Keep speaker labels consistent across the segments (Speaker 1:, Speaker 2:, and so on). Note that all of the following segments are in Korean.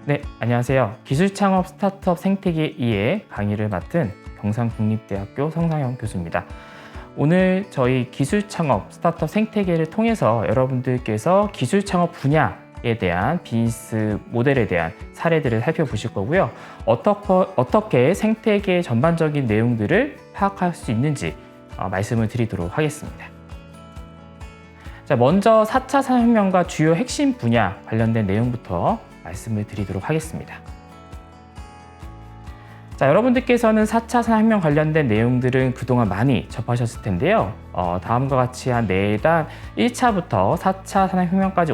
Speaker 1: 네, 안녕하세요. 기술창업 스타트업 생태계 2의 강의를 맡은 경상국립대학교 성상영 교수입니다. 오늘 저희 기술창업 스타트업 생태계를 통해서 여러분들께서 기술창업 분야에 대한 비즈니스 모델에 대한 사례들을 살펴보실 거고요. 어떻게 생태계 전반적인 내용들을 파악할 수 있는지 말씀을 드리도록 하겠습니다. 자, 먼저 4차 산업혁명과 주요 핵심 분야 관련된 내용부터 말씀을 드리도록 하겠습니다. 자, 여러분들께서는 4차 산업혁명 관련된 내용들은 그동안 많이 접하셨을 텐데요. 다음과 같이 한 4단 1차부터 4차 산업혁명까지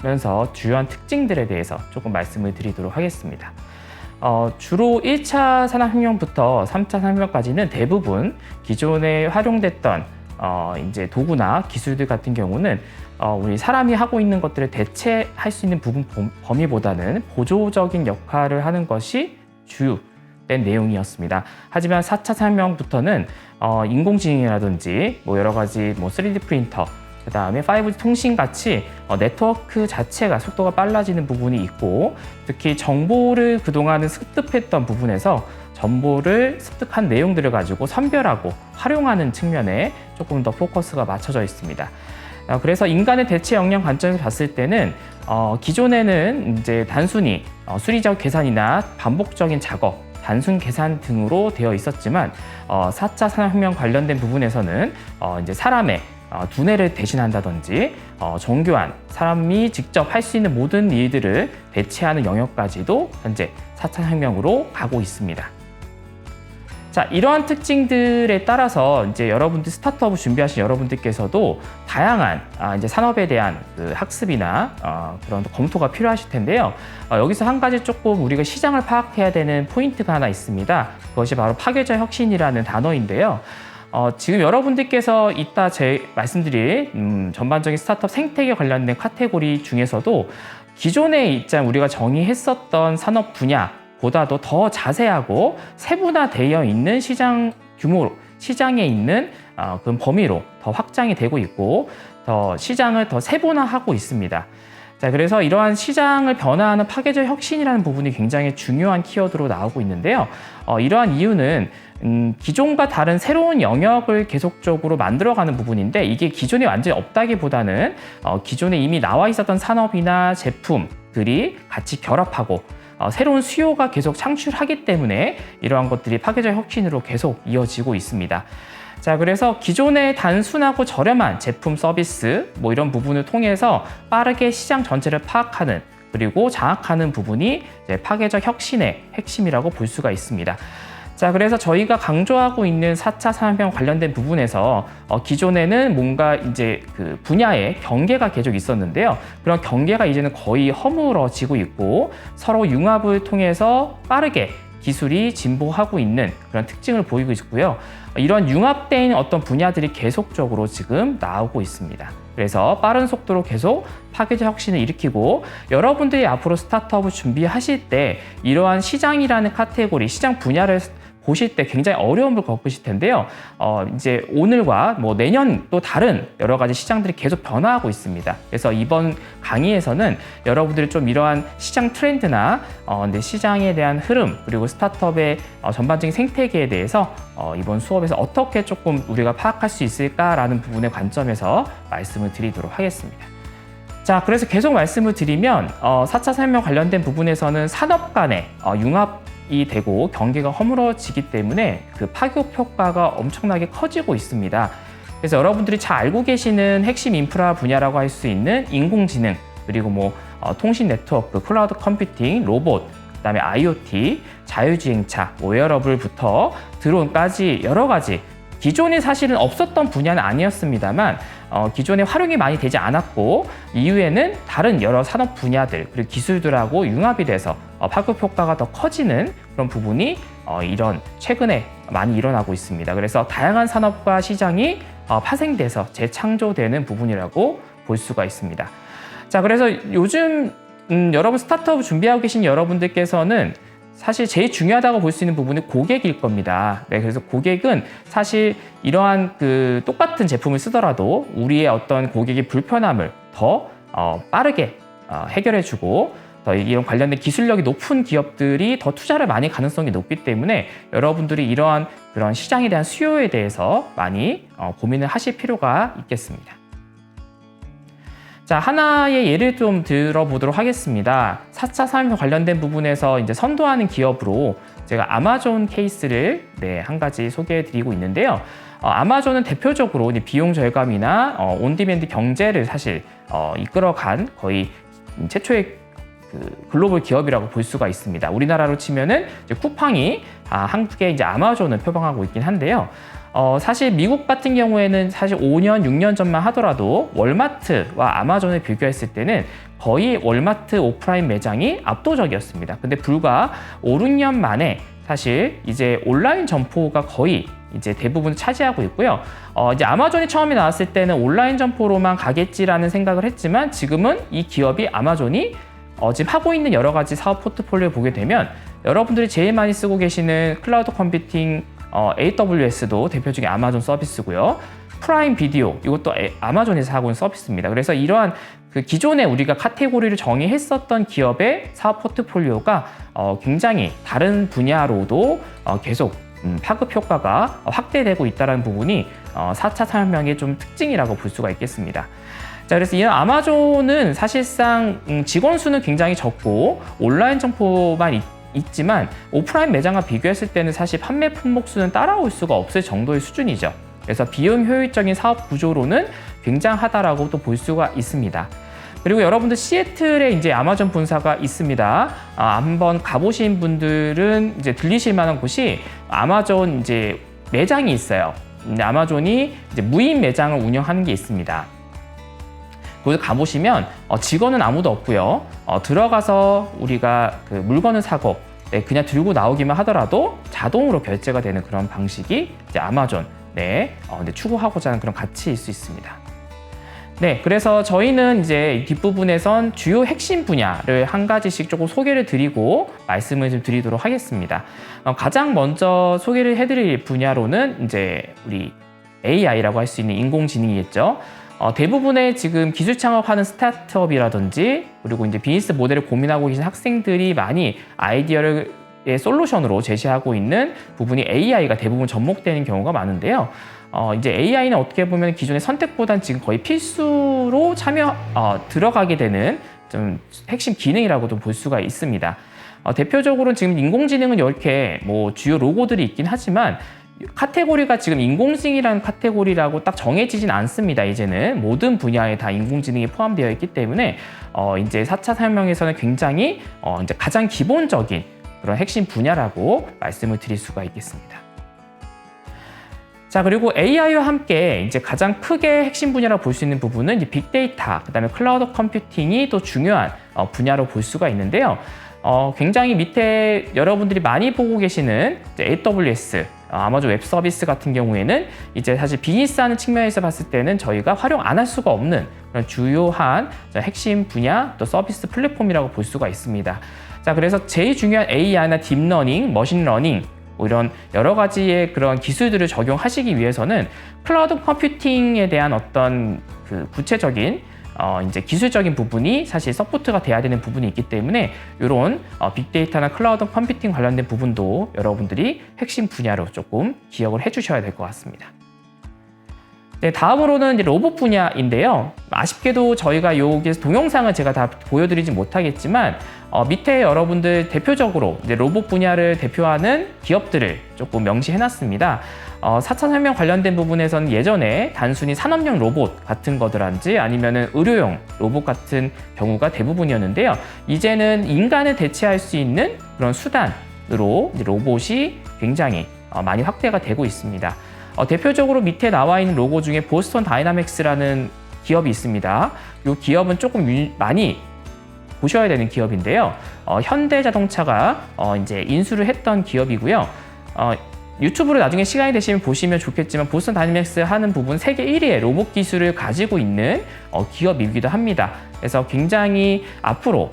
Speaker 1: 오면서 주요한 특징들에 대해서 조금 말씀을 드리도록 하겠습니다. 주로 1차 산업혁명부터 3차 산업혁명까지는 대부분 기존에 활용됐던 이제 도구나 기술들 같은 경우는 우리 사람이 하고 있는 것들을 대체할 수 있는 부분 범위보다는 보조적인 역할을 하는 것이 주된 내용이었습니다. 하지만 4차 산업혁명부터는 인공지능이라든지 여러 가지 3D 프린터, 그 다음에 5G 통신 같이 네트워크 자체가 속도가 빨라지는 부분이 있고, 특히 정보를 그동안은 습득했던 부분에서 정보를 습득한 내용들을 가지고 선별하고 활용하는 측면에 조금 더 포커스가 맞춰져 있습니다. 그래서 인간의 대체 역량 관점에서 봤을 때는 기존에는 이제 단순히 수리적 계산이나 반복적인 작업, 단순 계산 등으로 되어 있었지만 4차 산업혁명 관련된 부분에서는 이제 사람의 두뇌를 대신한다든지 정교한 사람이 직접 할 수 있는 모든 일들을 대체하는 영역까지도 현재 4차 혁명으로 가고 있습니다. 자, 이러한 특징들에 따라서 이제 여러분들 스타트업을 준비하신 여러분들께서도 다양한 이제 산업에 대한 그 학습이나 그런 검토가 필요하실 텐데요. 여기서 한 가지 조금 우리가 시장을 파악해야 되는 포인트가 하나 있습니다. 그것이 바로 파괴적 혁신이라는 단어인데요. 지금 여러분들께서 이따 말씀드릴 전반적인 스타트업 생태계 관련된 카테고리 중에서도 기존에 있잖아요, 우리가 정의했었던 산업 분야보다도 더 자세하고 세분화되어 있는 시장 규모, 시장에 있는 그 범위로 더 확장이 되고 있고, 더 시장을 더 세분화하고 있습니다. 자, 그래서 이러한 시장을 변화하는 파괴적 혁신이라는 부분이 굉장히 중요한 키워드로 나오고 있는데요. 이러한 이유는 기존과 다른 새로운 영역을 계속적으로 만들어가는 부분인데, 이게 기존에 완전히 없다기보다는 기존에 이미 나와 있었던 산업이나 제품들이 같이 결합하고 새로운 수요가 계속 창출하기 때문에 이러한 것들이 파괴적 혁신으로 계속 이어지고 있습니다. 자, 그래서 기존의 단순하고 저렴한 제품, 서비스 이런 부분을 통해서 빠르게 시장 전체를 파악하는, 그리고 장악하는 부분이 이제 파괴적 혁신의 핵심이라고 볼 수가 있습니다. 자, 그래서 저희가 강조하고 있는 4차 산업혁명 관련된 부분에서 기존에는 뭔가 이제 그 분야의 경계가 계속 있었는데요. 그런 경계가 이제는 거의 허물어지고 있고, 서로 융합을 통해서 빠르게 기술이 진보하고 있는 그런 특징을 보이고 있고요. 이런 융합된 어떤 분야들이 계속적으로 지금 나오고 있습니다. 그래서 빠른 속도로 계속 파괴적 혁신을 일으키고, 여러분들이 앞으로 스타트업을 준비하실 때 이러한 시장이라는 카테고리, 시장 분야를 보실 때 굉장히 어려움을 겪으실 텐데요. 이제 오늘과 내년 또 다른 여러 가지 시장들이 계속 변화하고 있습니다. 그래서 이번 강의에서는 여러분들이 좀 이러한 시장 트렌드나 시장에 대한 흐름, 그리고 스타트업의 전반적인 생태계에 대해서 이번 수업에서 어떻게 조금 우리가 파악할 수 있을까라는 부분의 관점에서 말씀을 드리도록 하겠습니다. 자, 그래서 계속 말씀을 드리면 4차 산업혁명 관련된 부분에서는 산업 간의 융합이 되고 경계가 허물어지기 때문에 그 파급 효과가 엄청나게 커지고 있습니다. 그래서 여러분들이 잘 알고 계시는 핵심 인프라 분야라고 할 수 있는 인공지능, 그리고 통신 네트워크, 클라우드 컴퓨팅, 로봇, 그다음에 IoT, 자율주행차, 웨어러블부터 드론까지 여러 가지 기존에 사실은 없었던 분야는 아니었습니다만 기존에 활용이 많이 되지 않았고, 이후에는 다른 여러 산업 분야들 그리고 기술들하고 융합이 돼서 파급 효과가 더 커지는 그런 부분이 이런 최근에 많이 일어나고 있습니다. 그래서 다양한 산업과 시장이 파생돼서 재창조되는 부분이라고 볼 수가 있습니다. 자, 그래서 요즘 여러분 스타트업 준비하고 계신 여러분들께서는 사실 제일 중요하다고 볼 수 있는 부분이 고객일 겁니다. 네, 그래서 고객은 사실 이러한 똑같은 제품을 쓰더라도 우리의 어떤 고객의 불편함을 더 빠르게 해결해주고 더 이런 관련된 기술력이 높은 기업들이 더 투자를 많이 가능성이 높기 때문에 여러분들이 이러한 그런 시장에 대한 수요에 대해서 많이 고민을 하실 필요가 있겠습니다. 자, 하나의 예를 좀 들어보도록 하겠습니다. 4차 산업혁명 관련된 부분에서 이제 선도하는 기업으로 제가 아마존 케이스를 한 가지 소개해 드리고 있는데요. 아마존은 대표적으로 비용 절감이나 온디맨드 경제를 사실 이끌어간 거의 최초의 글로벌 기업이라고 볼 수가 있습니다. 우리나라로 치면은 이제 쿠팡이 한국의 이제 아마존을 표방하고 있긴 한데요. 사실 미국 같은 경우에는 사실 5년, 6년 전만 하더라도 월마트와 아마존을 비교했을 때는 거의 월마트 오프라인 매장이 압도적이었습니다. 근데 불과 5, 6년 만에 사실 이제 온라인 점포가 거의 이제 대부분 차지하고 있고요. 이제 아마존이 처음에 나왔을 때는 온라인 점포로만 가겠지라는 생각을 했지만 지금은 이 기업이 아마존이 지금 하고 있는 여러 가지 사업 포트폴리오 보게 되면 여러분들이 제일 많이 쓰고 계시는 클라우드 컴퓨팅 AWS도 대표적인 아마존 서비스고요. 프라임 비디오 이것도 아마존에서 하고 있는 서비스입니다. 그래서 이러한 그 기존에 우리가 카테고리를 정의했었던 기업의 사업 포트폴리오가 굉장히 다른 분야로도 계속 파급 효과가 확대되고 있다는 부분이 4차 산업혁명의 좀 특징이라고 볼 수가 있겠습니다. 자, 그래서 이 아마존은 사실상 직원 수는 굉장히 적고 온라인 점포만 있지만 오프라인 매장과 비교했을 때는 사실 판매 품목 수는 따라올 수가 없을 정도의 수준이죠. 그래서 비용 효율적인 사업 구조로는 굉장하다라고 또 볼 수가 있습니다. 그리고 여러분들 시애틀에 이제 아마존 본사가 있습니다. 한번 가보신 분들은 이제 들리실 만한 곳이 아마존 이제 매장이 있어요. 아마존이 이제 무인 매장을 운영하는 게 있습니다. 거기 가보시면 직원은 아무도 없고요. 들어가서 우리가 그 물건을 사고 그냥 들고 나오기만 하더라도 자동으로 결제가 되는 그런 방식이 이제 아마존 추구하고자 하는 그런 가치일 수 있습니다. 네, 그래서 저희는 이제 뒷부분에선 주요 핵심 분야를 한 가지씩 조금 소개를 드리고 말씀을 좀 드리도록 하겠습니다. 가장 먼저 소개를 해드릴 분야로는 이제 우리 AI라고 할 수 있는 인공지능이겠죠. 대부분의 지금 기술 창업하는 스타트업이라든지 그리고 이제 비즈니스 모델을 고민하고 계신 학생들이 많이 아이디어를 솔루션으로 제시하고 있는 부분이 AI가 대부분 접목되는 경우가 많은데요. 이제 AI는 어떻게 보면 기존의 선택보단 지금 거의 필수로 들어가게 되는 좀 핵심 기능이라고도 볼 수가 있습니다. 대표적으로 지금 인공지능은 이렇게 뭐 주요 로고들이 있긴 하지만 카테고리가 지금 인공지능이라는 카테고리라고 딱 정해지진 않습니다. 이제는 모든 분야에 다 인공지능이 포함되어 있기 때문에 이제 4차 산업혁명에서는 굉장히 이제 가장 기본적인 그런 핵심 분야라고 말씀을 드릴 수가 있겠습니다. 자, 그리고 AI와 함께 이제 가장 크게 핵심 분야라고 볼 수 있는 부분은 이제 빅데이터, 그다음에 클라우드 컴퓨팅이 또 중요한 분야로 볼 수가 있는데요. 굉장히 밑에 여러분들이 많이 보고 계시는 AWS, 아마존 웹 서비스 같은 경우에는 이제 사실 비즈니스하는 측면에서 봤을 때는 저희가 활용 안 할 수가 없는 그런 주요한 핵심 분야 또 서비스 플랫폼이라고 볼 수가 있습니다. 자, 그래서 제일 중요한 AI나 딥러닝, 머신러닝 이런 여러 가지의 그런 기술들을 적용하시기 위해서는 클라우드 컴퓨팅에 대한 어떤 그 구체적인 이제 기술적인 부분이 사실 서포트가 돼야 되는 부분이 있기 때문에 이런 빅데이터나 클라우드 컴퓨팅 관련된 부분도 여러분들이 핵심 분야로 조금 기억을 해주셔야 될 것 같습니다. 네, 다음으로는 이제 로봇 분야인데요. 아쉽게도 저희가 여기서 동영상을 제가 다 보여드리지 못하겠지만 밑에 여러분들 대표적으로 이제 로봇 분야를 대표하는 기업들을 조금 명시해놨습니다. 4차 산업혁명 관련된 부분에서는 예전에 단순히 산업용 로봇 같은 거들한지 아니면은 의료용 로봇 같은 경우가 대부분이었는데요. 이제는 인간을 대체할 수 있는 그런 수단으로 이제 로봇이 굉장히 많이 확대가 되고 있습니다. 대표적으로 밑에 나와 있는 로고 중에 보스턴 다이나믹스라는 기업이 있습니다. 이 기업은 조금 많이 보셔야 되는 기업인데요. 현대자동차가 이제 인수를 했던 기업이고요. 유튜브로 나중에 시간이 되시면 보시면 좋겠지만 보스턴 다이내믹스 하는 부분 세계 1위의 로봇 기술을 가지고 있는 기업이기도 합니다. 그래서 굉장히 앞으로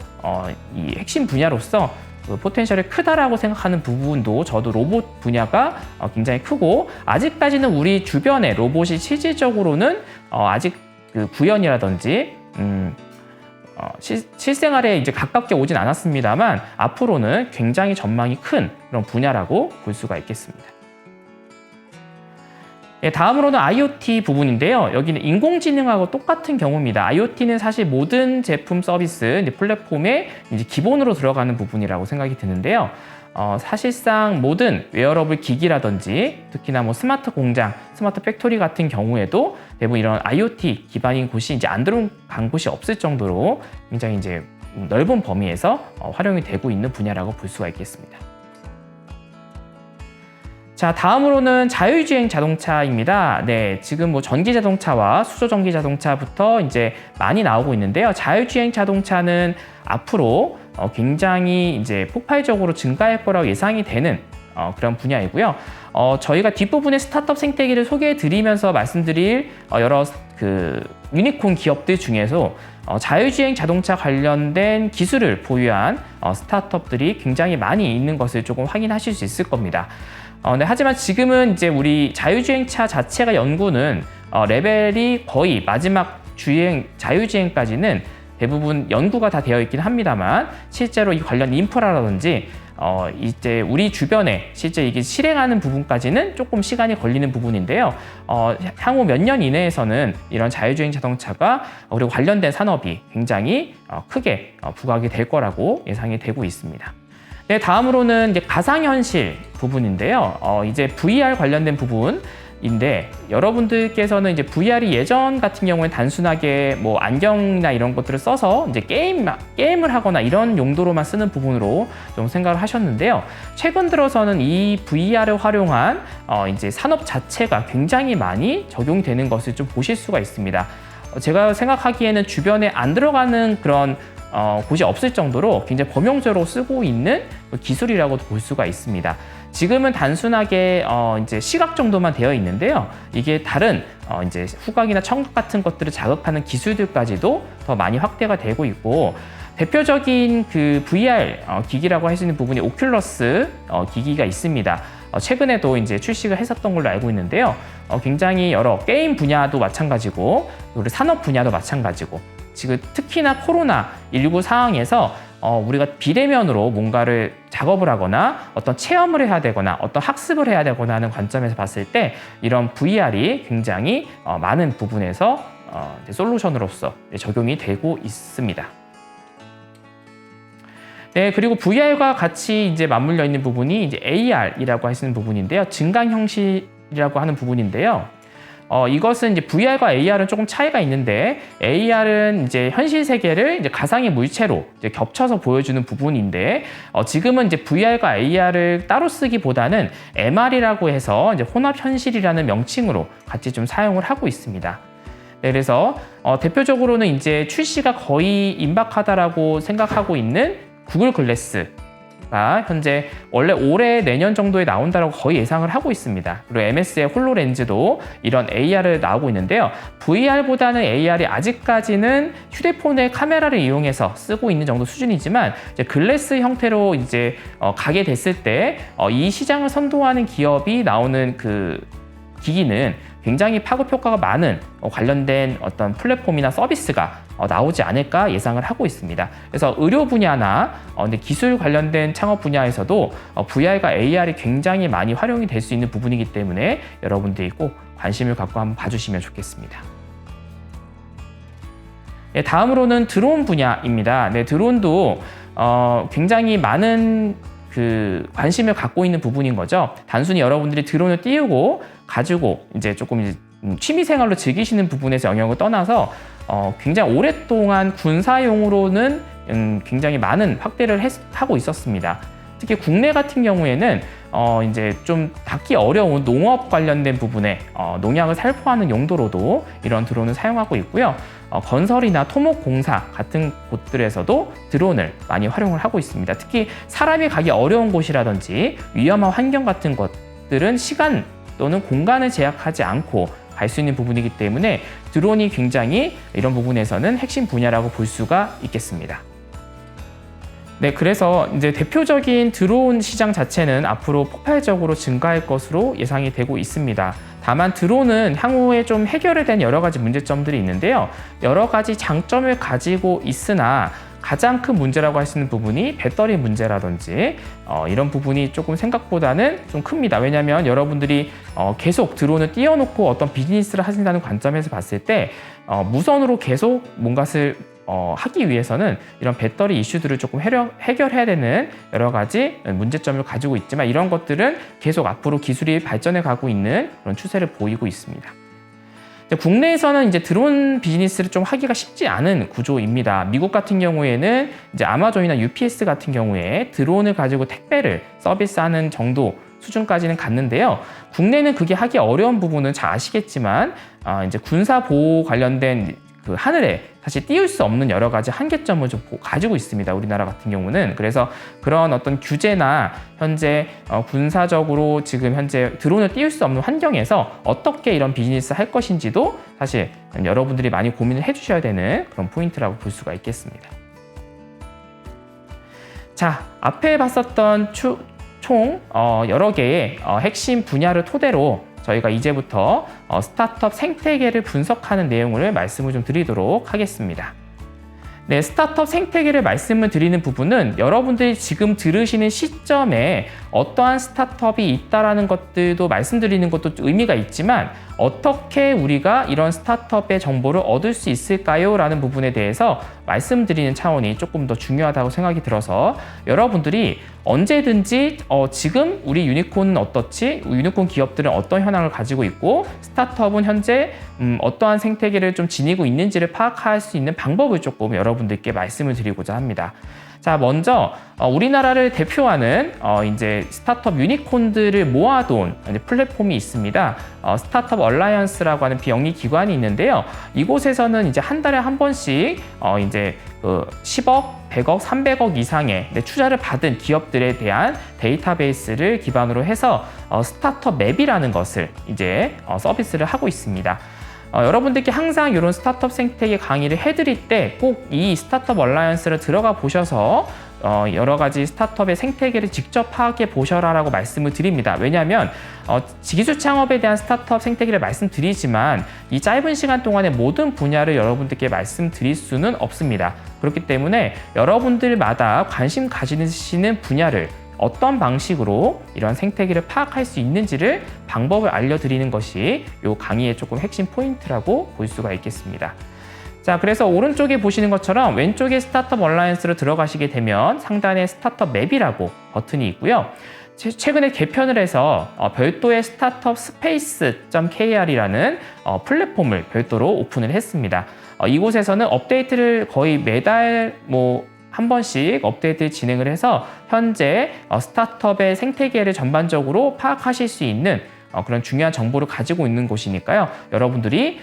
Speaker 1: 이 핵심 분야로서 그 포텐셜이 크다라고 생각하는 부분도 저도 로봇 분야가 굉장히 크고 아직까지는 우리 주변에 로봇이 실질적으로는 아직 그 구현이라든지 실생활에 이제 가깝게 오진 않았습니다만 앞으로는 굉장히 전망이 큰 그런 분야라고 볼 수가 있겠습니다. 예, 다음으로는 IoT 부분인데요. 여기는 인공지능하고 똑같은 경우입니다. IoT는 사실 모든 제품 서비스 플랫폼에 이제 기본으로 들어가는 부분이라고 생각이 드는데요. 사실상 모든 웨어러블 기기라든지 특히나 뭐 스마트 공장, 스마트 팩토리 같은 경우에도 대부분 이런 IoT 기반인 곳이 이제 안 들어간 곳이 없을 정도로 굉장히 이제 넓은 범위에서 활용이 되고 있는 분야라고 볼 수가 있겠습니다. 자, 다음으로는 자율주행 자동차입니다. 네, 지금 뭐 전기 자동차와 수소 전기 자동차부터 이제 많이 나오고 있는데요. 자율주행 자동차는 앞으로 굉장히 이제 폭발적으로 증가할 거라고 예상이 되는 그런 분야이고요. 저희가 뒷부분에 스타트업 생태계를 소개해 드리면서 말씀드릴 여러 그 유니콘 기업들 중에서 자율주행 자동차 관련된 기술을 보유한 스타트업들이 굉장히 많이 있는 것을 조금 확인하실 수 있을 겁니다. 네, 하지만 지금은 이제 우리 자율주행차 자체가 연구는 레벨이 거의 마지막 자율주행까지는 대부분 연구가 다 되어 있긴 합니다만 실제로 이 관련 인프라라든지 이제 우리 주변에 실제 이게 실행하는 부분까지는 조금 시간이 걸리는 부분인데요. 향후 몇 년 이내에서는 이런 자율주행 자동차가 그리고 관련된 산업이 굉장히 크게 부각이 될 거라고 예상이 되고 있습니다. 네, 다음으로는 이제 가상현실 부분인데요. 이제 VR 관련된 부분인데 여러분들께서는 이제 VR이 예전 같은 경우에 단순하게 뭐 안경이나 이런 것들을 써서 이제 게임을 하거나 이런 용도로만 쓰는 부분으로 좀 생각을 하셨는데요. 최근 들어서는 이 VR을 활용한 이제 산업 자체가 굉장히 많이 적용이 되는 것을 좀 보실 수가 있습니다. 제가 생각하기에는 주변에 안 들어가는 그런 곳이 없을 정도로 굉장히 범용적으로 쓰고 있는 기술이라고도 볼 수가 있습니다. 지금은 단순하게 이제 시각 정도만 되어 있는데요. 이게 다른 이제 후각이나 청각 같은 것들을 자극하는 기술들까지도 더 많이 확대가 되고 있고 대표적인 그 VR 기기라고 할 수 있는 부분이 오큘러스 기기가 있습니다. 최근에도 이제 출시가 했었던 걸로 알고 있는데요. 굉장히 여러 게임 분야도 마찬가지고 우리 산업 분야도 마찬가지고 지금 특히나 코로나19 상황에서 우리가 비대면으로 뭔가를 작업을 하거나 어떤 체험을 해야 되거나 어떤 학습을 해야 되거나 하는 관점에서 봤을 때 이런 VR이 굉장히 많은 부분에서 솔루션으로서 적용이 되고 있습니다. 네, 그리고 VR과 같이 이제 맞물려 있는 부분이 이제 AR이라고 하시는 부분인데요. 증강현실이라고 하는 부분인데요. 이것은 이제 VR과 AR은 조금 차이가 있는데 AR은 이제 현실 세계를 이제 가상의 물체로 이제 겹쳐서 보여주는 부분인데 지금은 이제 VR과 AR을 따로 쓰기보다는 MR이라고 해서 이제 혼합 현실이라는 명칭으로 같이 좀 사용을 하고 있습니다. 네, 그래서 대표적으로는 이제 출시가 거의 임박하다라고 생각하고 있는 구글 글래스가 현재 원래 올해 내년 정도에 나온다고 거의 예상을 하고 있습니다. 그리고 MS의 홀로렌즈도 이런 AR을 나오고 있는데요. VR보다는 AR이 아직까지는 휴대폰의 카메라를 이용해서 쓰고 있는 정도 수준이지만 이제 글래스 형태로 이제 가게 됐을 때 이 시장을 선도하는 기업이 나오는 그 기기는 굉장히 파급 효과가 많은 관련된 어떤 플랫폼이나 서비스가 나오지 않을까 예상을 하고 있습니다. 그래서 의료 분야나 기술 관련된 창업 분야에서도 VR과 AR이 굉장히 많이 활용이 될 수 있는 부분이기 때문에 여러분들이 꼭 관심을 갖고 한번 봐주시면 좋겠습니다. 네, 다음으로는 드론 분야입니다. 네, 드론도 굉장히 많은 그 관심을 갖고 있는 부분인 거죠. 단순히 여러분들이 드론을 띄우고 가지고 이제 조금 이제 취미 생활로 즐기시는 부분에서 영역을 떠나서 굉장히 오랫동안 군사용으로는 굉장히 많은 확대를 하고 있었습니다. 특히 국내 같은 경우에는 이제 좀 닿기 어려운 농업 관련된 부분에 농약을 살포하는 용도로도 이런 드론을 사용하고 있고요. 건설이나 토목공사 같은 곳들에서도 드론을 많이 활용을 하고 있습니다. 특히 사람이 가기 어려운 곳이라든지 위험한 환경 같은 것들은 시간 또는 공간을 제약하지 않고 갈 수 있는 부분이기 때문에 드론이 굉장히 이런 부분에서는 핵심 분야라고 볼 수가 있겠습니다. 네, 그래서 이제 대표적인 드론 시장 자체는 앞으로 폭발적으로 증가할 것으로 예상이 되고 있습니다. 다만 드론은 향후에 좀 해결에 대한 여러 가지 문제점들이 있는데요. 여러 가지 장점을 가지고 있으나 가장 큰 문제라고 할 수 있는 부분이 배터리 문제라든지 이런 부분이 조금 생각보다는 좀 큽니다. 왜냐하면 여러분들이 계속 드론을 띄워놓고 어떤 비즈니스를 하신다는 관점에서 봤을 때 무선으로 계속 뭔가를 하기 위해서는 이런 배터리 이슈들을 조금 해결해야 되는 여러 가지 문제점을 가지고 있지만 이런 것들은 계속 앞으로 기술이 발전해 가고 있는 그런 추세를 보이고 있습니다. 국내에서는 이제 드론 비즈니스를 좀 하기가 쉽지 않은 구조입니다. 미국 같은 경우에는 이제 아마존이나 UPS 같은 경우에 드론을 가지고 택배를 서비스하는 정도 수준까지는 갔는데요. 국내는 그게 하기 어려운 부분은 잘 아시겠지만 이제 군사 보호 관련된 그 하늘에 사실 띄울 수 없는 여러 가지 한계점을 좀 가지고 있습니다. 우리나라 같은 경우는. 그래서 그런 어떤 규제나 현재 군사적으로 지금 현재 드론을 띄울 수 없는 환경에서 어떻게 이런 비즈니스 할 것인지도 사실 여러분들이 많이 고민을 해주셔야 되는 그런 포인트라고 볼 수가 있겠습니다. 자, 앞에 봤었던 총 여러 개의 핵심 분야를 토대로 저희가 이제부터 스타트업 생태계를 분석하는 내용을 말씀을 좀 드리도록 하겠습니다. 네, 스타트업 생태계를 말씀을 드리는 부분은 여러분들이 지금 들으시는 시점에 어떠한 스타트업이 있다라는 것들도 말씀드리는 것도 의미가 있지만 어떻게 우리가 이런 스타트업의 정보를 얻을 수 있을까요? 라는 부분에 대해서 말씀드리는 차원이 조금 더 중요하다고 생각이 들어서 여러분들이 언제든지 지금 우리 유니콘은 어떻지? 유니콘 기업들은 어떤 현황을 가지고 있고 스타트업은 현재 어떠한 생태계를 좀 지니고 있는지를 파악할 수 있는 방법을 조금 여러분들께 말씀을 드리고자 합니다. 자, 먼저 우리나라를 대표하는 이제 스타트업 유니콘들을 모아둔 플랫폼이 있습니다. 스타트업 얼라이언스라고 하는 비영리 기관이 있는데요. 이곳에서는 이제 한 달에 한 번씩 이제 10억, 100억, 300억 이상의 투자를 받은 기업들에 대한 데이터베이스를 기반으로 해서 스타트업 맵이라는 것을 이제 서비스를 하고 있습니다. 여러분들께 항상 이런 스타트업 생태계 강의를 해드릴 때 꼭 이 스타트업 얼라이언스를 들어가 보셔서 여러 가지 스타트업의 생태계를 직접 파악해 보셔라라고 말씀을 드립니다. 왜냐하면 기술 창업에 대한 스타트업 생태계를 말씀드리지만 이 짧은 시간 동안에 모든 분야를 여러분들께 말씀드릴 수는 없습니다. 그렇기 때문에 여러분들마다 관심 가지시는 분야를 어떤 방식으로 이런 생태계를 파악할 수 있는지를 방법을 알려드리는 것이 이 강의의 조금 핵심 포인트라고 볼 수가 있겠습니다. 자, 그래서 오른쪽에 보시는 것처럼 왼쪽에 스타트업 얼라이언스로 들어가시게 되면 상단에 스타트업 맵이라고 버튼이 있고요. 최근에 개편을 해서 별도의 스타트업 스페이스.kr이라는 플랫폼을 별도로 오픈을 했습니다. 이곳에서는 업데이트를 거의 매달 한 번씩 업데이트 진행을 해서 현재 스타트업의 생태계를 전반적으로 파악하실 수 있는 그런 중요한 정보를 가지고 있는 곳이니까요. 여러분들이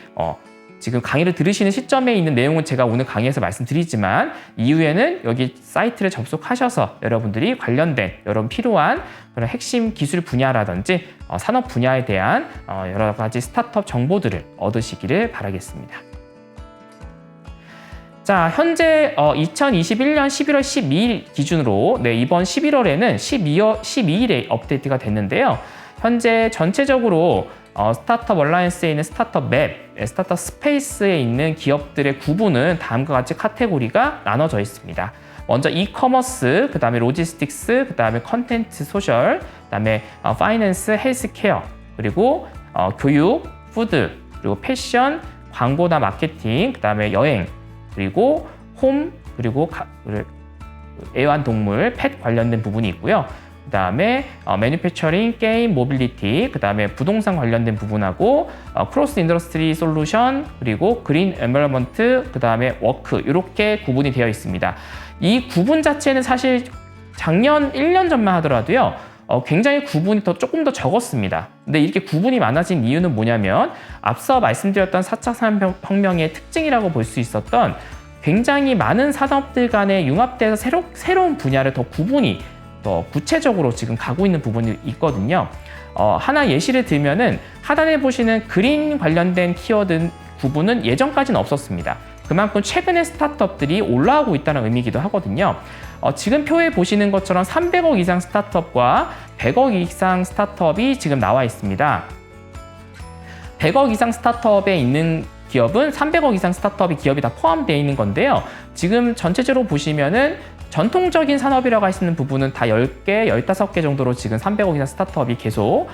Speaker 1: 지금 강의를 들으시는 시점에 있는 내용은 제가 오늘 강의에서 말씀드리지만 이후에는 여기 사이트를 접속하셔서 여러분들이 관련된 여러분 필요한 그런 핵심 기술 분야라든지 산업 분야에 대한 여러 가지 스타트업 정보들을 얻으시기를 바라겠습니다. 자, 현재 2021년 11월 12일 기준으로 이번 11월에는 12일에 업데이트가 됐는데요. 현재 전체적으로 스타트업 얼라이언스에 있는 스타트업 맵, 스타트업 스페이스에 있는 기업들의 구분은 다음과 같이 카테고리가 나눠져 있습니다. 먼저 이커머스, 그 다음에 로지스틱스, 그 다음에 컨텐츠 소셜, 그 다음에 파이낸스, 헬스케어, 그리고 교육, 푸드, 그리고 패션, 광고나 마케팅, 그 다음에 여행, 그리고 홈, 그리고 애완동물, 펫 관련된 부분이 있고요. 그 다음에 매니팩처링, 게임, 모빌리티, 그 다음에 부동산 관련된 부분하고 크로스 인더스트리 솔루션, 그리고 그린 엔바이러먼트, 그 다음에 워크, 이렇게 구분이 되어 있습니다. 이 구분 자체는 사실 작년 1년 전만 하더라도요. 굉장히 구분이 조금 더 적었습니다. 근데 이렇게 구분이 많아진 이유는 뭐냐면 앞서 말씀드렸던 4차 산업혁명의 특징이라고 볼 수 있었던 굉장히 많은 산업들 간에 융합돼서 새로운 분야를 더 구분이 더 구체적으로 지금 가고 있는 부분이 있거든요. 하나 예시를 들면은 하단에 보시는 그린 관련된 키워드 구분은 예전까지는 없었습니다. 그만큼 최근에 스타트업들이 올라오고 있다는 의미이기도 하거든요. 지금 표에 보시는 것처럼 300억 이상 스타트업과 100억 이상 스타트업이 지금 나와 있습니다. 100억 이상 스타트업에 있는 기업은 300억 이상 스타트업이 기업이 다 포함되어 있는 건데요. 지금 전체적으로 보시면은 전통적인 산업이라고 할 수 있는 부분은 다 10개, 15개 정도로 지금 300억 이상 스타트업이 계속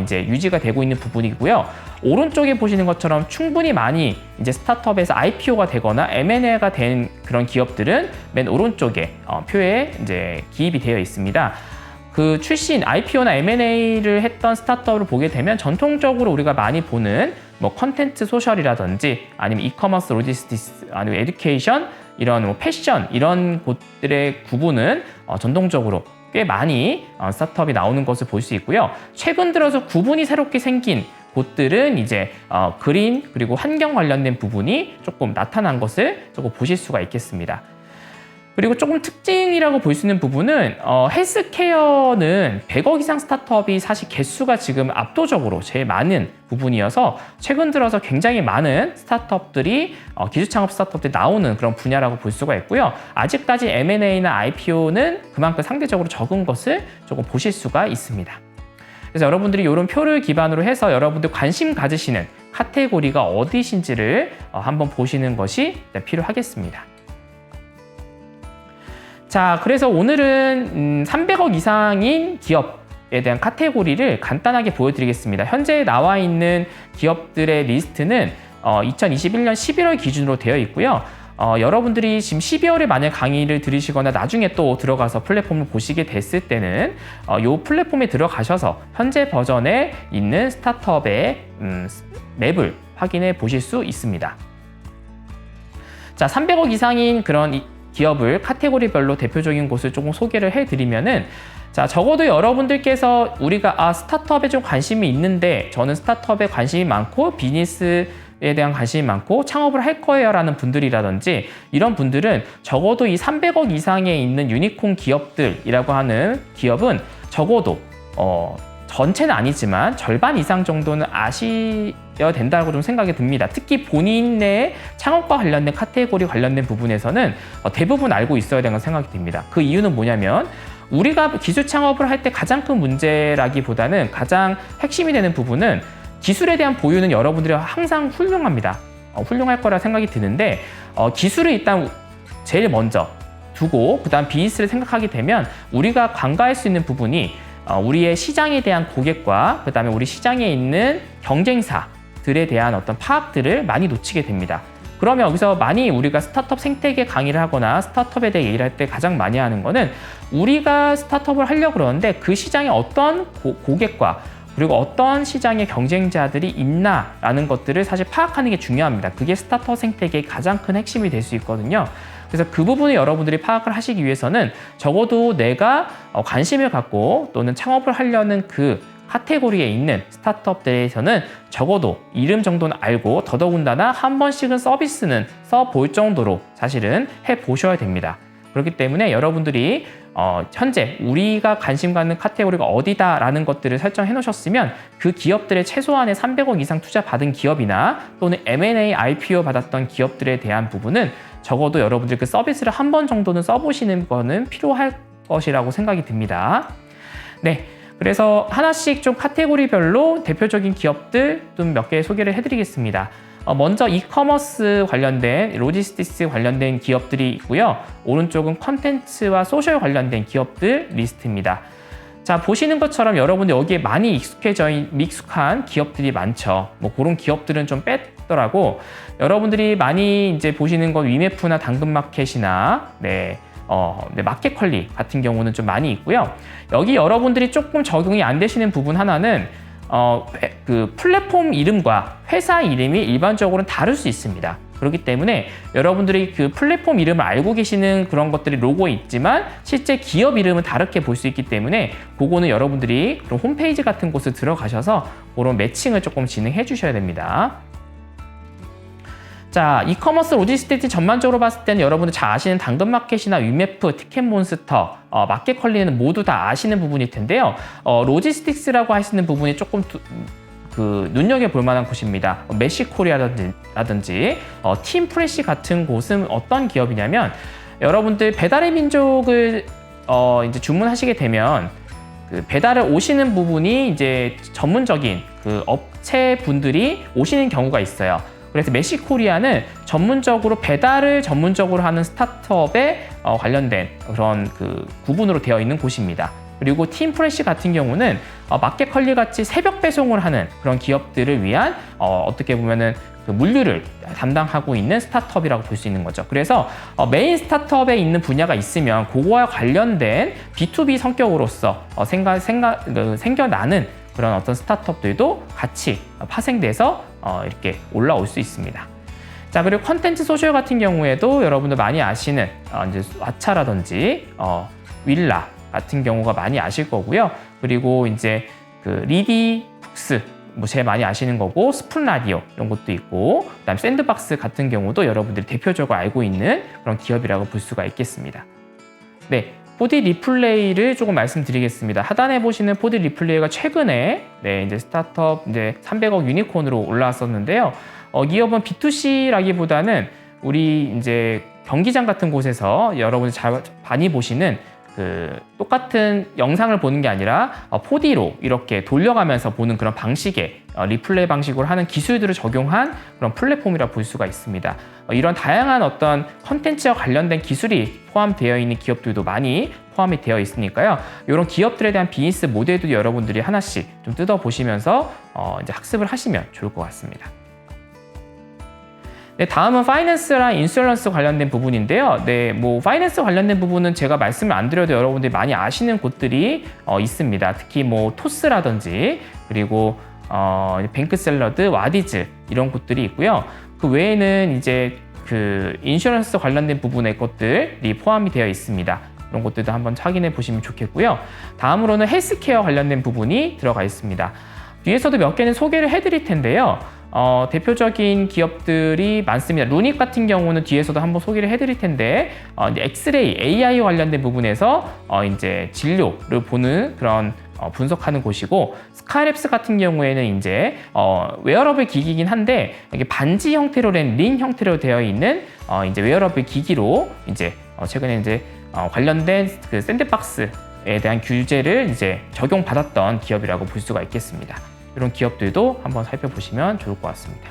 Speaker 1: 이제 유지가 되고 있는 부분이고요. 오른쪽에 보시는 것처럼 충분히 많이 이제 스타트업에서 IPO가 되거나 M&A가 된 그런 기업들은 맨 오른쪽에 표에 이제 기입이 되어 있습니다. 그 출신 IPO나 M&A를 했던 스타트업을 보게 되면 전통적으로 우리가 많이 보는 뭐 컨텐츠 소셜이라든지 아니면 이커머스 로지스틱스 아니면 에듀케이션 이런 뭐 패션 이런 곳들의 구분은 전통적으로 꽤 많이 스타트업이 나오는 것을 볼 수 있고요. 최근 들어서 구분이 새롭게 생긴 곳들은 이제 그린 그리고 환경 관련된 부분이 조금 나타난 것을 조금 보실 수가 있겠습니다. 그리고 조금 특징이라고 볼 수 있는 부분은 헬스케어는 100억 이상 스타트업이 사실 개수가 지금 압도적으로 제일 많은 부분이어서 최근 들어서 굉장히 많은 스타트업들이 기술 창업 스타트업들이 나오는 그런 분야라고 볼 수가 있고요. 아직까지 M&A나 IPO는 그만큼 상대적으로 적은 것을 조금 보실 수가 있습니다. 그래서 여러분들이 이런 표를 기반으로 해서 여러분들 관심 가지시는 카테고리가 어디신지를 한번 보시는 것이 필요하겠습니다. 자, 그래서 오늘은 300억 이상인 기업에 대한 카테고리를 간단하게 보여드리겠습니다. 현재 나와 있는 기업들의 리스트는 2021년 11월 기준으로 되어 있고요. 여러분들이 지금 12월에 만약 강의를 들으시거나 나중에 또 들어가서 플랫폼을 보시게 됐을 때는 이 플랫폼에 들어가셔서 현재 버전에 있는 스타트업의 맵을 확인해 보실 수 있습니다. 자, 300억 이상인 그런 기업을 카테고리별로 대표적인 곳을 조금 소개를 해드리면은 자, 적어도 여러분들께서 우리가 스타트업에 좀 관심이 있는데 저는 스타트업에 관심이 많고 비즈니스에 대한 관심이 많고 창업을 할 거예요 라는 분들이라든지 이런 분들은 적어도 이 300억 이상에 있는 유니콘 기업들이라고 하는 기업은 적어도 전체는 아니지만 절반 이상 정도는 아셔야 된다고 좀 생각이 듭니다. 특히 본인의 창업과 관련된 카테고리 관련된 부분에서는 대부분 알고 있어야 된다고 생각이 듭니다. 그 이유는 뭐냐면 우리가 기술 창업을 할 때 가장 큰 문제라기보다는 가장 핵심이 되는 부분은 기술에 대한 보유는 여러분들이 항상 훌륭합니다. 훌륭할 거라 생각이 드는데 기술을 일단 제일 먼저 두고 그다음 비즈니스를 생각하게 되면 우리가 간과할 수 있는 부분이 우리의 시장에 대한 고객과 그다음에 우리 시장에 있는 경쟁사들에 대한 어떤 파악들을 많이 놓치게 됩니다. 그러면 여기서 많이 우리가 스타트업 생태계 강의를 하거나 스타트업에 대해 얘기를 할 때 가장 많이 하는 거는 우리가 스타트업을 하려고 그러는데 그 시장에 어떤 고객과 그리고 어떤 시장의 경쟁자들이 있나라는 것들을 사실 파악하는 게 중요합니다. 그게 스타트업 생태계의 가장 큰 핵심이 될 수 있거든요. 그래서 그 부분을 여러분들이 파악을 하시기 위해서는 적어도 내가 관심을 갖고 또는 창업을 하려는 그 카테고리에 있는 스타트업들에서는 적어도 이름 정도는 알고 더더군다나 한 번씩은 서비스는 써볼 정도로 사실은 해보셔야 됩니다. 그렇기 때문에 여러분들이 현재 우리가 관심 갖는 카테고리가 어디다라는 것들을 설정해 놓으셨으면 그 기업들의 최소한의 300억 이상 투자 받은 기업이나 또는 M&A, IPO 받았던 기업들에 대한 부분은 적어도 여러분들 그 서비스를 한 번 정도는 써보시는 거는 필요할 것이라고 생각이 듭니다. 네. 그래서 하나씩 좀 카테고리별로 대표적인 기업들 좀 몇 개 소개를 해드리겠습니다. 먼저 이커머스 관련된 로지스틱스 관련된 기업들이 있고요. 오른쪽은 컨텐츠와 소셜 관련된 기업들 리스트입니다. 자, 보시는 것처럼 여러분들 여기에 많이 익숙한 기업들이 많죠. 뭐 그런 기업들은 좀 뺐더라고. 여러분들이 많이 이제 보시는 건 위메프나 당근마켓이나 마켓컬리 같은 경우는 좀 많이 있고요. 여기 여러분들이 조금 적응이 안 되시는 부분 하나는 그 플랫폼 이름과 회사 이름이 일반적으로는 다를 수 있습니다. 그렇기 때문에 여러분들이 그 플랫폼 이름을 알고 계시는 그런 것들이 로고에 있지만 실제 기업 이름은 다르게 볼 수 있기 때문에 그거는 여러분들이 그런 홈페이지 같은 곳에 들어가셔서 그런 매칭을 조금 진행해 주셔야 됩니다. 자, 이커머스 로지스틱스 전반적으로 봤을 때는 여러분들 잘 아시는 당근마켓이나 위메프, 티켓몬스터, 마켓컬리는 모두 다 아시는 부분일 텐데요. 로지스틱스라고 하시는 부분이 조금 그 눈여겨볼 만한 곳입니다. 메시코리아라든지 팀프레시 같은 곳은 어떤 기업이냐면 여러분들 배달의 민족을 이제 주문하시게 되면 그 배달을 오시는 부분이 이제 전문적인 그 업체 분들이 오시는 경우가 있어요. 그래서 메시코리아는 전문적으로 배달을 전문적으로 하는 스타트업에 관련된 그런 그 구분으로 되어 있는 곳입니다. 그리고 팀프레시 같은 경우는 마켓컬리 같이 새벽 배송을 하는 그런 기업들을 위한 어떻게 보면은 그 물류를 담당하고 있는 스타트업이라고 볼 수 있는 거죠. 그래서 메인 스타트업에 있는 분야가 있으면 그거와 관련된 B2B 성격으로서 생겨나는 그런 어떤 스타트업들도 같이 파생돼서 이렇게 올라올 수 있습니다. 자, 그리고 컨텐츠 소셜 같은 경우에도 여러분들 많이 아시는 이제 왓챠라든지 윌라 같은 경우가 많이 아실 거고요. 그리고 이제 그 리디북스 뭐 제일 많이 아시는 거고, 스푼 라디오 이런 것도 있고, 그다음 샌드박스 같은 경우도 여러분들이 대표적으로 알고 있는 그런 기업이라고 볼 수가 있겠습니다. 네, 포디 리플레이를 조금 말씀드리겠습니다. 하단에 보시는 포디 리플레이가 최근에 이제 스타트업 이제 300억 유니콘으로 올라왔었는데요. 기업은 B2C라기보다는 우리 이제 경기장 같은 곳에서 여러분들 잘 많이 보시는 그 똑같은 영상을 보는 게 아니라 4D로 이렇게 돌려가면서 보는 그런 방식의 리플레이 방식으로 하는 기술들을 적용한 그런 플랫폼이라 볼 수가 있습니다. 이런 다양한 어떤 컨텐츠와 관련된 기술이 포함되어 있는 기업들도 많이 포함이 되어 있으니까요. 이런 기업들에 대한 비즈니스 모델도 여러분들이 하나씩 좀 뜯어보시면서 이제 학습을 하시면 좋을 것 같습니다. 네, 다음은 파이낸스랑 인슈런스 관련된 부분인데요. 네, 뭐 파이낸스 관련된 부분은 제가 말씀을 안 드려도 여러분들이 많이 아시는 곳들이 있습니다. 특히 뭐 토스라든지 그리고 뱅크샐러드, 와디즈 이런 곳들이 있고요. 그 외에는 이제 그 인슈런스 관련된 부분의 것들이 포함이 되어 있습니다. 이런 것들도 한번 확인해 보시면 좋겠고요. 다음으로는 헬스케어 관련된 부분이 들어가 있습니다. 뒤에서도 몇 개는 소개를 해드릴 텐데요. 대표적인 기업들이 많습니다. 루닉 같은 경우는 뒤에서도 한번 소개를 해드릴 텐데, 이제 엑스레이, AI 관련된 부분에서 이제 진료를 보는 그런 분석하는 곳이고, 스카이랩스 같은 경우에는 이제 웨어러블 기기이긴 한데 이게 반지 형태로 된 링 형태로 되어 있는 이제 웨어러블 기기로 이제 최근에 이제 관련된 그 샌드박스에 대한 규제를 이제 적용받았던 기업이라고 볼 수가 있겠습니다. 이런 기업들도 한번 살펴보시면 좋을 것 같습니다.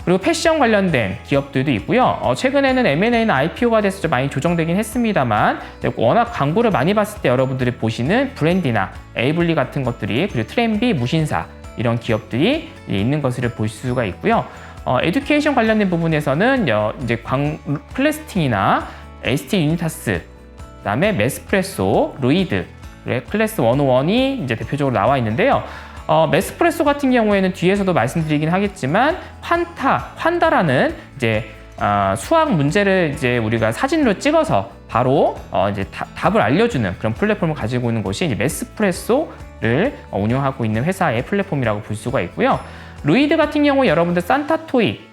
Speaker 1: 그리고 패션 관련된 기업들도 있고요. 최근에는 M&A는 IPO가 돼서 좀 많이 조정되긴 했습니다만 워낙 광고를 많이 봤을 때 여러분들이 보시는 브랜디나 에이블리 같은 것들이, 그리고 트렌비, 무신사 이런 기업들이 있는 것을 볼 수가 있고요. 에듀케이션 관련된 부분에서는 이제 클래스팅이나 ST 유니타스, 그다음에 메스프레소, 루이드, 클래스 101이 이제 대표적으로 나와 있는데요. 메스프레소 같은 경우에는 뒤에서도 말씀드리긴 하겠지만 환다라는 이제 수학 문제를 이제 우리가 사진으로 찍어서 바로 이제 답을 알려주는 그런 플랫폼을 가지고 있는 곳이 이제 메스프레소를 운영하고 있는 회사의 플랫폼이라고 볼 수가 있고요. 루이드 같은 경우 여러분들 산타토이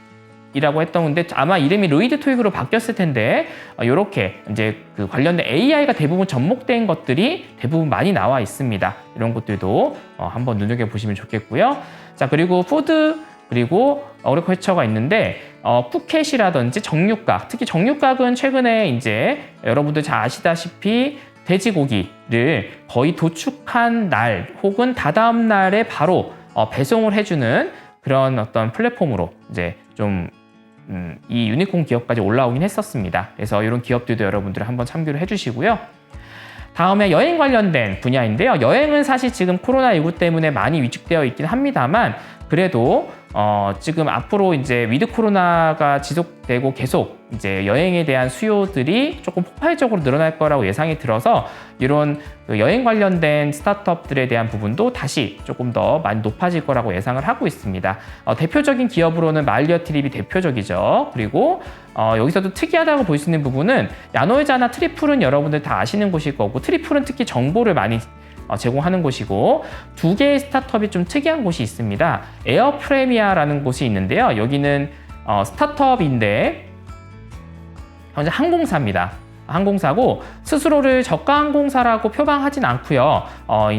Speaker 1: 이라고 했던 건데 아마 이름이 루이드 토익으로 바뀌었을 텐데 이렇게 이제 그 관련된 AI가 대부분 접목된 것들이 대부분 많이 나와 있습니다. 이런 것들도 한번 눈여겨보시면 좋겠고요. 자, 그리고 푸드 그리고 어그리컬처가 있는데 푸켓이라든지 정육각, 특히 정육각은 최근에 이제 여러분들 잘 아시다시피 돼지고기를 거의 도축한 날 혹은 다다음 날에 바로 배송을 해주는 그런 어떤 플랫폼으로 이제 좀 이 유니콘 기업까지 올라오긴 했었습니다. 그래서 이런 기업들도 여러분들 한번 참고를 해주시고요. 다음에 여행 관련된 분야인데요. 여행은 사실 지금 코로나19 때문에 많이 위축되어 있긴 합니다만 그래도 지금 앞으로 이제 위드 코로나가 지속되고 계속 이제 여행에 대한 수요들이 조금 폭발적으로 늘어날 거라고 예상이 들어서 이런 여행 관련된 스타트업들에 대한 부분도 다시 조금 더 많이 높아질 거라고 예상을 하고 있습니다. 대표적인 기업으로는 마일리어 트립이 대표적이죠. 그리고 여기서도 특이하다고 볼 수 있는 부분은 야노이자나 트리플은 여러분들 다 아시는 곳일 거고, 트리플은 특히 정보를 많이 제공하는 곳이고, 두 개의 스타트업이 좀 특이한 곳이 있습니다. 에어프레미아라는 곳이 있는데요. 여기는 스타트업인데 현재 항공사입니다. 항공사고 스스로를 저가 항공사라고 표방하진 않고요.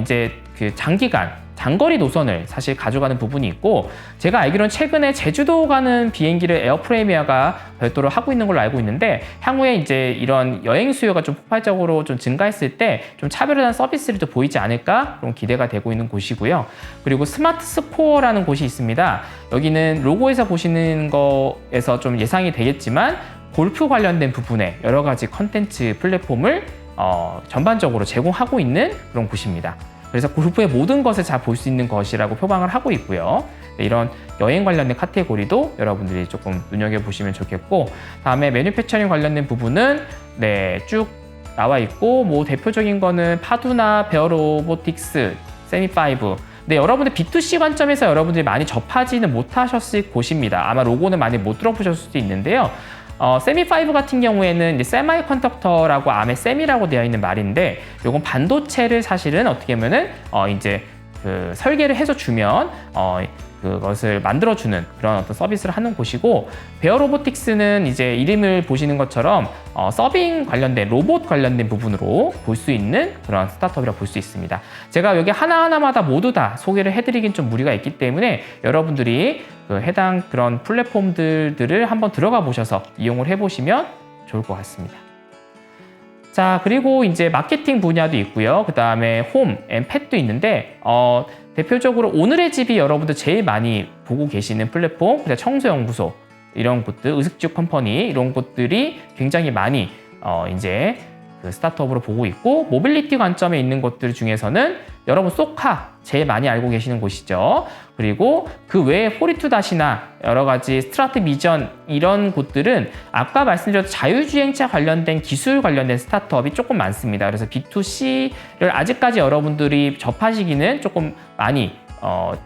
Speaker 1: 이제 그 장기간 장거리 노선을 사실 가져가는 부분이 있고, 제가 알기로는 최근에 제주도 가는 비행기를 에어프레미아가 별도로 하고 있는 걸로 알고 있는데, 향후에 이제 이런 여행 수요가 좀 폭발적으로 좀 증가했을 때 좀 차별화된 서비스를 좀 보이지 않을까 그런 기대가 되고 있는 곳이고요. 그리고 스마트 스코어라는 곳이 있습니다. 여기는 로고에서 보시는 거에서 좀 예상이 되겠지만 골프 관련된 부분에 여러 가지 컨텐츠 플랫폼을 전반적으로 제공하고 있는 그런 곳입니다. 그래서 골프의 모든 것을 잘 볼 수 있는 것이라고 표방을 하고 있고요. 이런 여행 관련된 카테고리도 여러분들이 조금 눈여겨보시면 좋겠고, 다음에 매뉴팩처링 관련된 부분은 쭉 나와 있고, 뭐 대표적인 거는 파두나, 베어로보틱스, 세미5. 근데 여러분들 B2C 관점에서 여러분들이 많이 접하지는 못하셨을 곳입니다. 아마 로고는 많이 못 들어보셨을 수도 있는데요. 세미5 같은 경우에는 이제 세마이 컨덕터라고 암의 셈이라고 되어 있는 말인데, 요건 반도체를 사실은 어떻게 보면은 이제 그 설계를 해서 주면 그것을 만들어주는 그런 어떤 서비스를 하는 곳이고, 베어로보틱스는 이제 이름을 보시는 것처럼 서빙 관련된 로봇 관련된 부분으로 볼 수 있는 그런 스타트업이라고 볼 수 있습니다. 제가 여기 하나하나마다 모두 다 소개를 해드리긴 좀 무리가 있기 때문에 여러분들이 그 해당 그런 플랫폼들을 한번 들어가 보셔서 이용을 해보시면 좋을 것 같습니다. 자, 그리고 이제 마케팅 분야도 있고요. 그 다음에 홈 앤 펫도 있는데, 대표적으로 오늘의 집이 여러분들 제일 많이 보고 계시는 플랫폼, 청소연구소, 이런 곳들, 의식주 컴퍼니, 이런 곳들이 굉장히 많이 이제 그 스타트업으로 보고 있고, 모빌리티 관점에 있는 것들 중에서는 여러분 소카 제일 많이 알고 계시는 곳이죠. 그리고 그 외에 호리투닷이나 여러 가지 스트라트 비전, 이런 곳들은 아까 말씀드렸던 자율주행차 관련된 기술 관련된 스타트업이 조금 많습니다. 그래서 B2C를 아직까지 여러분들이 접하시기는 조금 많이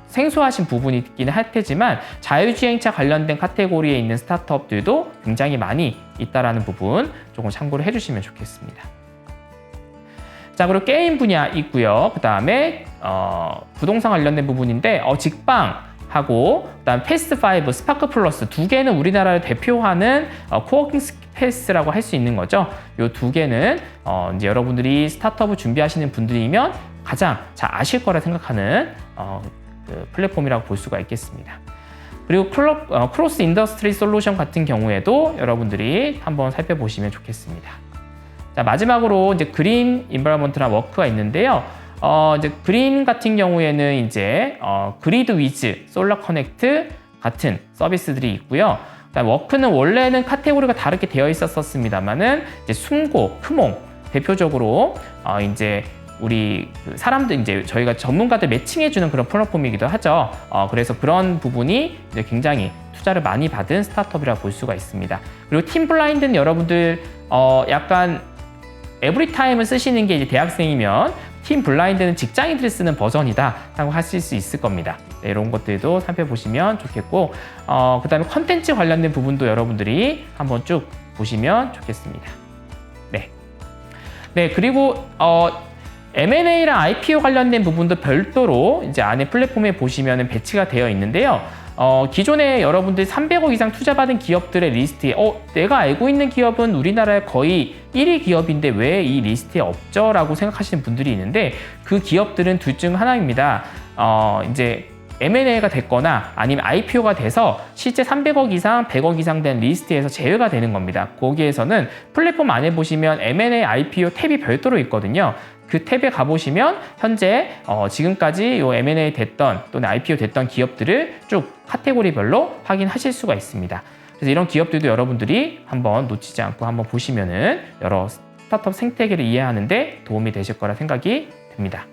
Speaker 1: 생소하신 부분이 있기는 할 테지만, 자율주행차 관련된 카테고리에 있는 스타트업들도 굉장히 많이 있다라는 부분 조금 참고를 해주시면 좋겠습니다. 자, 그리고 게임 분야 있고요. 그 다음에 부동산 관련된 부분인데, 직방하고 그다음 패스5, 스파크 플러스 두 개는 우리나라를 대표하는 코워킹 스페이스라고 할 수 있는 거죠. 이 두 개는 이제 여러분들이 스타트업을 준비하시는 분들이면 가장 잘 아실 거라 생각하는 그 플랫폼이라고 볼 수가 있겠습니다. 그리고 크로스 인더스트리 솔루션 같은 경우에도 여러분들이 한번 살펴보시면 좋겠습니다. 자, 마지막으로 이제 그린 인바이러먼트나 워크가 있는데요. 이제 그린 같은 경우에는 이제 그리드 위즈, 솔라 커넥트 같은 서비스들이 있고요. 그다음 워크는 원래는 카테고리가 다르게 되어 있었습니다만은 이제 숨고, 크몽 대표적으로 이제 우리 사람들, 이제 저희가 전문가들 매칭해주는 그런 플랫폼이기도 하죠. 그래서 그런 부분이 이제 굉장히 투자를 많이 받은 스타트업이라고 볼 수가 있습니다. 그리고 팀 블라인드는 여러분들 약간 에브리타임을 쓰시는 게 이제 대학생이면 팀 블라인드는 직장인들이 쓰는 버전이다 라고 하실 수 있을 겁니다. 네, 이런 것들도 살펴보시면 좋겠고, 그 다음에 컨텐츠 관련된 부분도 여러분들이 한번 쭉 보시면 좋겠습니다. 네, 그리고 M&A랑 IPO 관련된 부분도 별도로 이제 안에 플랫폼에 보시면 배치가 되어 있는데요. 기존에 여러분들이 300억 이상 투자받은 기업들의 리스트에 내가 알고 있는 기업은 우리나라의 거의 1위 기업인데 왜 이 리스트에 없죠? 라고 생각하시는 분들이 있는데, 그 기업들은 둘 중 하나입니다. 이제 M&A가 됐거나 아니면 IPO가 돼서 실제 300억 이상, 100억 이상 된 리스트에서 제외가 되는 겁니다. 거기에서는 플랫폼 안에 보시면 M&A, IPO 탭이 별도로 있거든요. 그 탭에 가보시면 현재 지금까지 요 M&A 됐던 또는 IPO 됐던 기업들을 쭉 카테고리별로 확인하실 수가 있습니다. 그래서 이런 기업들도 여러분들이 한번 놓치지 않고 한번 보시면은 여러 스타트업 생태계를 이해하는데 도움이 되실 거라 생각이 듭니다.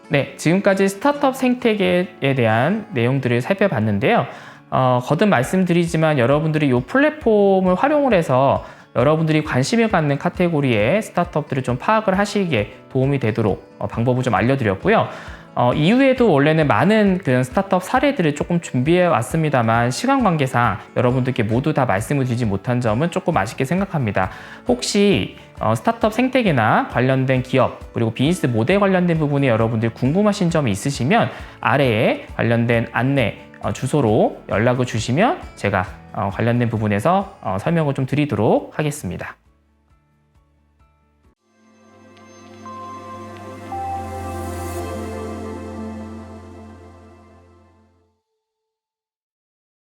Speaker 1: 네, 지금까지 스타트업 생태계에 대한 내용들을 살펴봤는데요. 거듭 말씀드리지만 여러분들이 이 플랫폼을 활용을 해서 여러분들이 관심을 갖는 카테고리의 스타트업들을 좀 파악을 하시기에 도움이 되도록 방법을 좀 알려드렸고요. 이후에도 원래는 많은 그런 스타트업 사례들을 조금 준비해 왔습니다만 시간 관계상 여러분들께 모두 다 말씀을 드리지 못한 점은 조금 아쉽게 생각합니다. 혹시 스타트업 생태계나 관련된 기업 그리고 비즈니스 모델 관련된 부분에 여러분들 궁금하신 점이 있으시면 아래에 관련된 안내 주소로 연락을 주시면 제가 관련된 부분에서 설명을 좀 드리도록 하겠습니다.